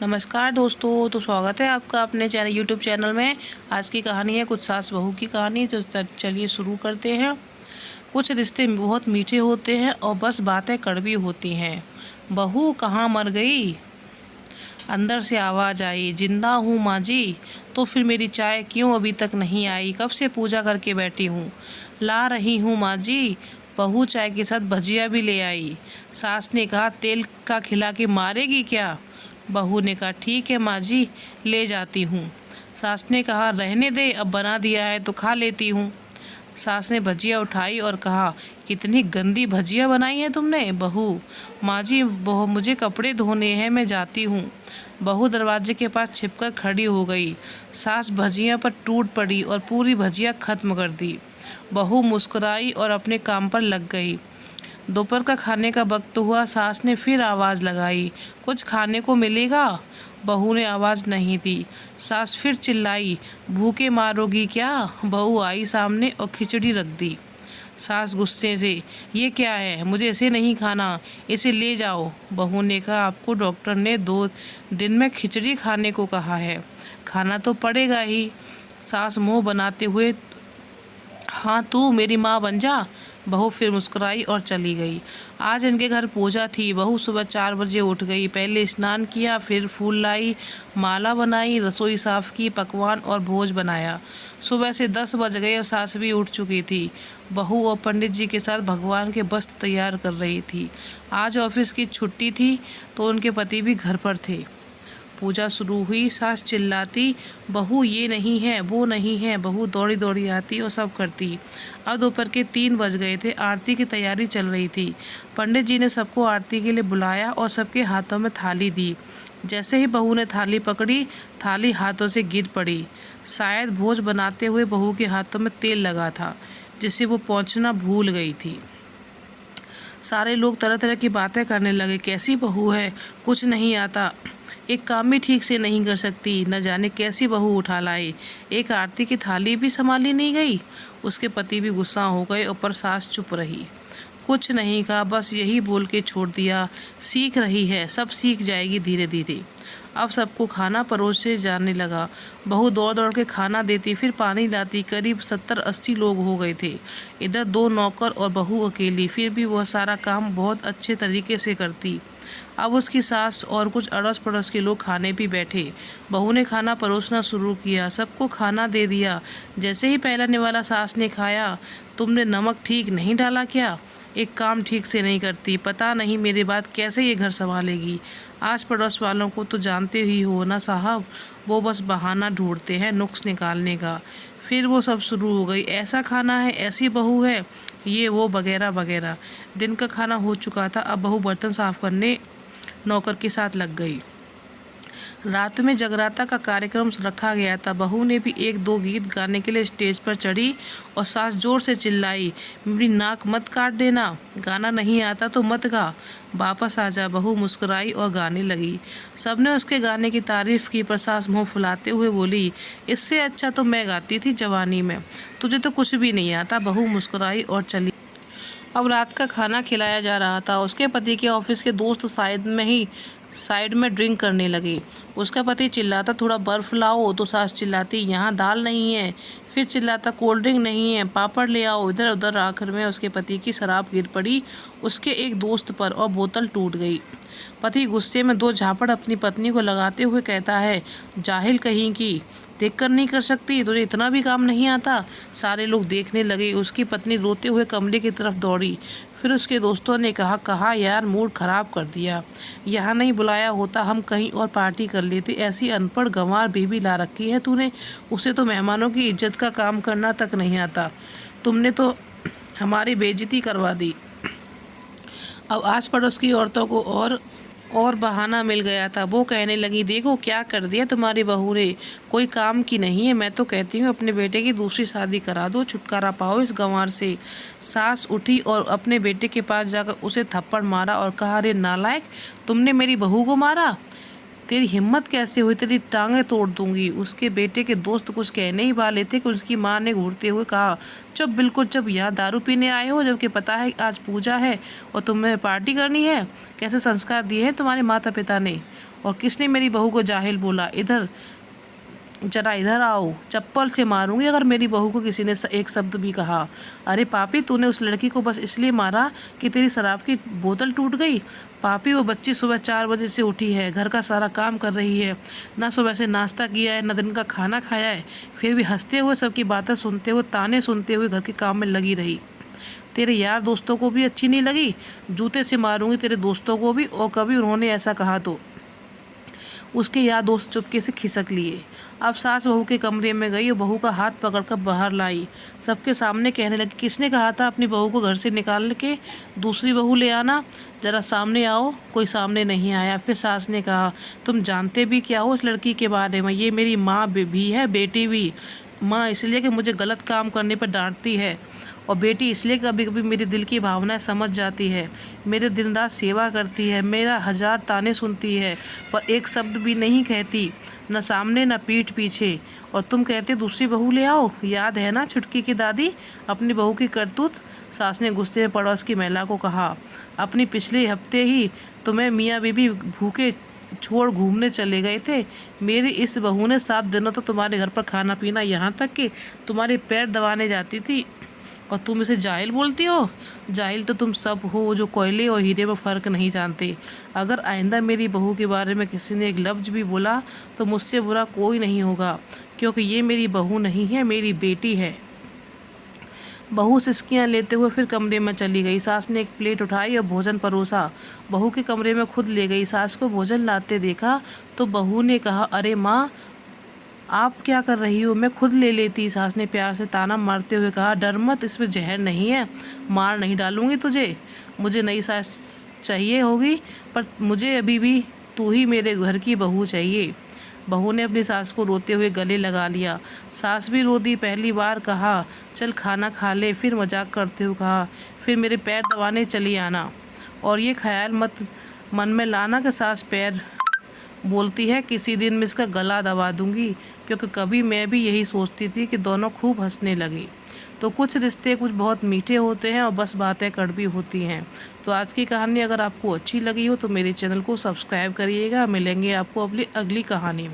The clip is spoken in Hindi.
नमस्कार दोस्तों, तो स्वागत है आपका अपने यूट्यूब चैनल में। आज की कहानी है कुछ सास बहू की कहानी। तो चलिए शुरू करते हैं। कुछ रिश्ते बहुत मीठे होते हैं और बस बातें कड़वी होती हैं। बहू कहाँ मर गई? अंदर से आवाज़ आई, जिंदा हूँ माँ जी। तो फिर मेरी चाय क्यों अभी तक नहीं आई? कब से पूजा करके बैठी हूँ। ला रही हूँ माँ जी। बहू चाय के साथ भजिया भी ले आई। सास ने कहा, तेल का खिला के मारेगी क्या? बहू ने कहा, ठीक है माँ जी, ले जाती हूँ। सास ने कहा, रहने दे, अब बना दिया है तो खा लेती हूँ। सास ने भजिया उठाई और कहा, कितनी गंदी भजिया बनाई है तुमने। बहू, माँ जी बहू मुझे कपड़े धोने हैं, मैं जाती हूँ। बहू दरवाजे के पास छिपकर खड़ी हो गई। सास भजिया पर टूट पड़ी और पूरी भजिया खत्म कर दी। बहू मुस्कुराई और अपने काम पर लग गई। दोपहर का खाने का वक्त हुआ। सास ने फिर आवाज़ लगाई, कुछ खाने को मिलेगा? बहू ने आवाज़ नहीं दी। सास फिर चिल्लाई, भूखे मारोगी क्या? बहू आई सामने और खिचड़ी रख दी। सास गुस्से से, ये क्या है? मुझे इसे नहीं खाना, इसे ले जाओ। बहू ने कहा, आपको डॉक्टर ने 2 दिन में खिचड़ी खाने को कहा है, खाना तो पड़ेगा ही। सास मुंह बनाते हुए, हाँ तू मेरी माँ बन जा। बहू फिर मुस्कुराई और चली गई। आज इनके घर पूजा थी। बहू सुबह 4 बजे उठ गई। पहले स्नान किया, फिर फूल लाई, माला बनाई, रसोई साफ की, पकवान और भोज बनाया। सुबह से 10 बज गए और सास भी उठ चुकी थी। बहू और पंडित जी के साथ भगवान के वस्त्र तैयार कर रही थी। आज ऑफिस की छुट्टी थी तो उनके पति भी घर पर थे। पूजा शुरू हुई। सास चिल्लाती, बहू ये नहीं है, वो नहीं है। बहू दौड़ी दौड़ी आती और सब करती। अब दोपहर के 3 बज गए थे। आरती की तैयारी चल रही थी। पंडित जी ने सबको आरती के लिए बुलाया और सबके हाथों में थाली दी। जैसे ही बहू ने थाली पकड़ी, थाली हाथों से गिर पड़ी। शायद भोज बनाते हुए बहू के हाथों में तेल लगा था, जिससे वो पोंछना भूल गई थी। सारे लोग तरह तरह की बातें करने लगे। कैसी बहू है, कुछ नहीं आता, एक काम भी ठीक से नहीं कर सकती, न जाने कैसी बहू उठा लाए। एक आरती की थाली भी संभाली नहीं गई। उसके पति भी गुस्सा हो गए और पर सास चुप रही, कुछ नहीं कहा, बस यही बोल के छोड़ दिया, सीख रही है, सब सीख जाएगी धीरे धीरे। अब सबको खाना परोसे जाने लगा। बहू दौड़ दौड़ के खाना देती, फिर पानी लाती। करीब 70-80 लोग हो गए थे। इधर 2 नौकर और बहू अकेली, फिर भी वह सारा काम बहुत अच्छे तरीके से करती। अब उसकी सास और कुछ अड़ोस पड़ोस के लोग खाने भी बैठे। बहू ने खाना परोसना शुरू किया, सबको खाना दे दिया। जैसे ही पहला निवाला सास ने खाया, तुमने नमक ठीक नहीं डाला क्या? एक काम ठीक से नहीं करती, पता नहीं मेरे बाद कैसे ये घर संभालेगी। आस पड़ोस वालों को तो जानते ही हो ना साहब, वो बस बहाना ढूंढते हैं नुक्स निकालने का। फिर वो सब शुरू हो गई, ऐसा खाना है, ऐसी बहू है, ये वो वगैरह वगैरह। दिन का खाना हो चुका था। अब बहू बर्तन साफ करने नौकर के साथ लग गई। रात में जगराता का कार्यक्रम रखा गया था। बहू ने भी 1-2 गीत गाने के लिए स्टेज पर चढ़ी और सास जोर से चिल्लाई, मेरी नाक मत काट देना, गाना नहीं आता तो मत गा, वापस आ जा। बहू मुस्कुराई और गाने लगी। सबने उसके गाने की तारीफ की, पर सास मुँह फुलाते हुए बोली, इससे अच्छा तो मैं गाती थी जवानी में, तुझे तो कुछ भी नहीं आता। बहू मुस्कुराई और चली। अब रात का खाना खिलाया जा रहा था। उसके पति के ऑफिस के दोस्त साइड में ड्रिंक करने लगे। उसका पति चिल्लाता, थोड़ा बर्फ़ लाओ, तो सास चिल्लाती, यहाँ दाल नहीं है। फिर चिल्लाता, कोल्ड ड्रिंक नहीं है, पापड़ ले आओ। इधर उधर आखिर में उसके पति की शराब गिर पड़ी उसके एक दोस्त पर और बोतल टूट गई। पति गुस्से में 2 झापड़ अपनी पत्नी को लगाते हुए कहता है, जाहिल कहीं की, देखकर नहीं कर सकती, तुझे इतना भी काम नहीं आता। सारे लोग देखने लगे। उसकी पत्नी रोते हुए कमरे की तरफ दौड़ी। फिर उसके दोस्तों ने कहा यार, मूड खराब कर दिया, यहाँ नहीं बुलाया होता, हम कहीं और पार्टी कर लेते। ऐसी अनपढ़ गंवार बेबी ला रखी है तूने, उसे तो मेहमानों की इज्जत का काम करना तक नहीं आता, तुमने तो हमारी बेइज्जती करवा दी। अब आस पड़ोस की औरतों को और बहाना मिल गया था। वो कहने लगी, देखो क्या कर दिया तुम्हारी बहू ने, कोई काम की नहीं है। मैं तो कहती हूँ अपने बेटे की दूसरी शादी करा दो, छुटकारा पाओ इस गंवार से। सास उठी और अपने बेटे के पास जाकर उसे थप्पड़ मारा और कहा, अरे नालायक, तुमने मेरी बहू को मारा, तेरी हिम्मत कैसे हुई, तेरी टांगें तोड़ दूंगी। उसके बेटे के दोस्त कुछ कहने ही वाले थे कि उसकी माँ ने घूरते हुए कहा, चुप, बिल्कुल चुप, यहाँ दारू पीने आए हो जबकि पता है आज पूजा है और तुम्हें पार्टी करनी है। कैसे संस्कार दिए हैं तुम्हारे माता पिता ने? और किसने मेरी बहू को जाहिल बोला? जरा इधर आओ, चप्पल से मारूंगी अगर मेरी बहू को किसी ने एक शब्द भी कहा। अरे पापी, तूने उस लड़की को बस इसलिए मारा कि तेरी शराब की बोतल टूट गई? पापी, वो बच्ची सुबह 4 बजे से उठी है, घर का सारा काम कर रही है, ना सुबह से नाश्ता किया है, ना दिन का खाना खाया है, फिर भी हंसते हुए, सबकी बातें सुनते हुए, ताने सुनते हुए घर के काम में लगी रही। तेरे यार दोस्तों को भी अच्छी नहीं लगी? जूते से मारूंगी तेरे दोस्तों को भी, और कभी उन्होंने ऐसा कहा तो उसके यार दोस्त चुपके से खिसक लिए। अब सास बहू के कमरे में गई और बहू का हाथ पकड़कर बाहर लाई। सबके सामने कहने लगी, किसने कहा था अपनी बहू को घर से निकाल के दूसरी बहू ले आना? ज़रा सामने आओ। कोई सामने नहीं आया। फिर सास ने कहा, तुम जानते भी क्या हो उस लड़की के बारे में? ये मेरी माँ भी है, बेटी भी। माँ इसलिए कि मुझे गलत काम करने पर डांटती है, और बेटी इसलिए कभी कभी मेरे दिल की भावनाएं समझ जाती है, मेरे दिन रात सेवा करती है, मेरा 1000 ताने सुनती है, पर एक शब्द भी नहीं कहती, न सामने न पीठ पीछे। और तुम कहते दूसरी बहू ले आओ? याद है ना छुटकी की दादी, अपनी बहू की करतूत? सास ने गुस्से में पड़ोस की महिला को कहा, अपनी पिछले हफ्ते ही तुम्हें मियाँ बीबी भूखे छोड़ घूमने चले गए थे। मेरी इस बहू ने 7 दिनों तो तुम्हारे घर पर खाना पीना, यहाँ तक कि तुम्हारे पैर दबाने जाती थी, और तुम इसे जाहिल बोलती हो? जाहिल तो तुम सब हो जो कोयले और हीरे में फ़र्क नहीं जानते। अगर आइंदा मेरी बहू के बारे में किसी ने एक लफ्ज़ भी बोला तो मुझसे बुरा कोई नहीं होगा, क्योंकि ये मेरी बहू नहीं है, मेरी बेटी है। बहू सिसकियाँ लेते हुए फिर कमरे में चली गई। सास ने एक प्लेट उठाई और भोजन परोसा, बहू के कमरे में खुद ले गई। सास को भोजन लाते देखा तो बहू ने कहा, अरे माँ, आप क्या कर रही हो? मैं खुद ले लेती। सास ने प्यार से ताना मारते हुए कहा, डर मत, इसमें जहर नहीं है, मार नहीं डालूंगी तुझे। मुझे नई सास चाहिए होगी, पर मुझे अभी भी तू ही मेरे घर की बहू चाहिए। बहू ने अपनी सास को रोते हुए गले लगा लिया। सास भी रो दी। पहली बार कहा, चल खाना खा ले, फिर मजाक करते हुए कहा, फिर मेरे पैर दबाने चली आना, और ये ख्याल मत मन में लाना कि सास पैर बोलती है, किसी दिन मैं इसका गला दबा दूंगी, क्योंकि कभी मैं भी यही सोचती थी कि दोनों खूब हंसने लगे। तो कुछ रिश्ते कुछ बहुत मीठे होते हैं और बस बातें कड़वी होती हैं। तो आज की कहानी अगर आपको अच्छी लगी हो तो मेरे चैनल को सब्सक्राइब करिएगा। मिलेंगे आपको अपनी अगली कहानी में।